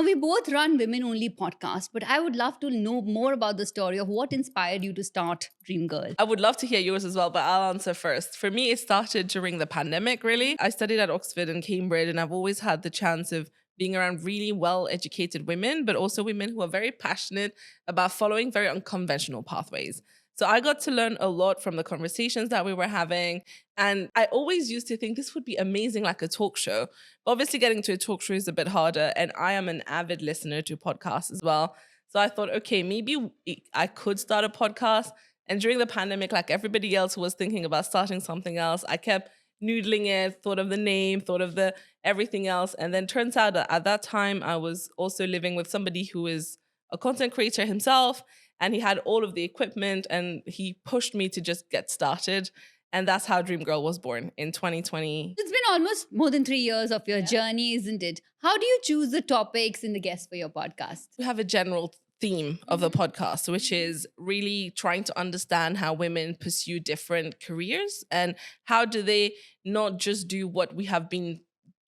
Now, we both run women-only podcasts, but I would love to know more about the story of what inspired you to start Dreamgirl. I would love to hear yours as well, but I'll answer first. For me, it started during the pandemic, really. I studied at Oxford and Cambridge, and I've always had the chance of being around really well-educated women, but also women who are very passionate about following very unconventional pathways. So I got to learn a lot from the conversations that we were having. And I always used to think this would be amazing, like a talk show. But obviously, getting to a talk show is a bit harder. And I am an avid listener to podcasts as well. So I thought, okay, maybe I could start a podcast. And during the pandemic, like everybody else who was thinking about starting something else, I kept noodling it, thought of the name, thought of the everything else. And then turns out that at that time, I was also living with somebody who is a content creator himself. And he had all of the equipment and he pushed me to just get started. And that's how Dreamgirl was born in 2020. It's been almost more than 3 years of your journey, isn't it? How do you choose the topics and the guests for your podcast? We have a general theme of the podcast, which is really trying to understand how women pursue different careers and how do they not just do what we have been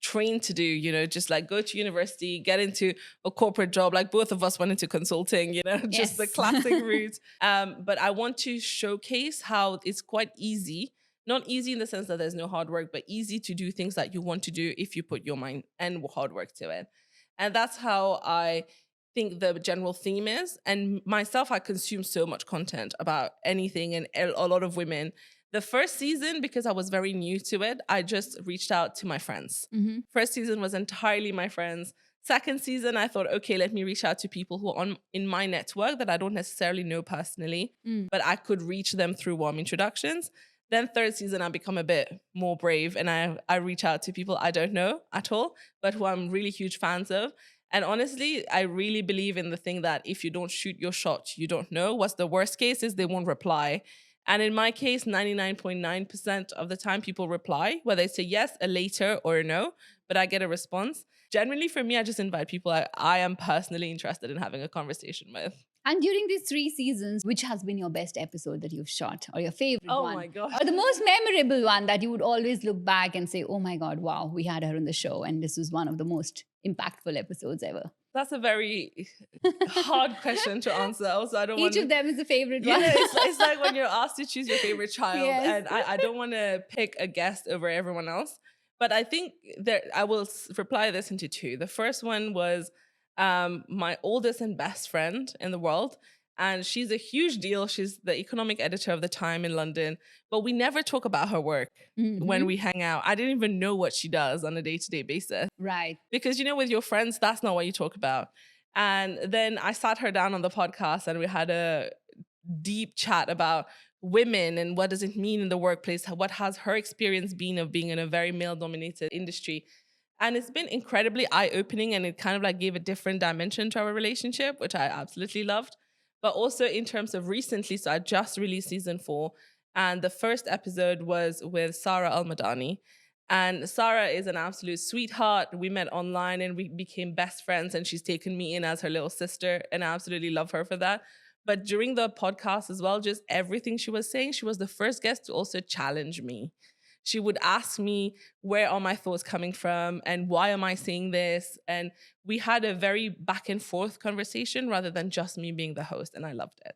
trained to do, just like go to university, get into a corporate job, like both of us went into consulting, just the classic route. But I want to showcase how it's quite easy, not easy in the sense that there's no hard work, but easy to do things that you want to do if you put your mind and hard work to it. And that's how I think the general theme is. And myself, I consume so much content about anything and a lot of women. The first season, because I was very new to it, I just reached out to my friends. Mm-hmm. First season was entirely my friends. Second season, I thought, okay, let me reach out to people who are in my network that I don't necessarily know personally, but I could reach them through warm introductions. Then third season, I become a bit more brave and I reach out to people I don't know at all, but who I'm really huge fans of. And honestly, I really believe in the thing that if you don't shoot your shot, you don't know. What's the worst case is they won't reply. And in my case, 99.9% of the time people reply, whether it's a yes, a later, or a no, but I get a response. Generally, for me, I just invite people I am personally interested in having a conversation with. And during these 3 seasons, which has been your best episode that you've shot or your favorite one? Oh my God. Or the most memorable one that you would always look back and say, oh my God, wow, we had her on the show. And this was one of the most impactful episodes ever. That's a very hard question to answer. Also, I don't want Each of them is a favorite one. it's like when you're asked to choose your favorite child, Yes. and I don't want to pick a guest over everyone else. But I think that I will reply this into 2. The first one was my oldest and best friend in the world. And she's a huge deal. She's the economic editor of the Time in London. But we never talk about her work when we hang out. I didn't even know what she does on a day-to-day basis. Right. Because, with your friends, that's not what you talk about. And then I sat her down on the podcast and we had a deep chat about women and what does it mean in the workplace? What has her experience been of being in a very male-dominated industry? And it's been incredibly eye-opening, and it kind of like gave a different dimension to our relationship, which I absolutely loved. But also in terms of recently, so I just released season 4, and the first episode was with Sarah Al-Madani. And Sarah is an absolute sweetheart. We met online and we became best friends, and she's taken me in as her little sister, and I absolutely love her for that. But during the podcast as well, just everything she was saying, she was the first guest to also challenge me. She would ask me, where are my thoughts coming from? And why am I saying this? And we had a very back and forth conversation rather than just me being the host. And I loved it.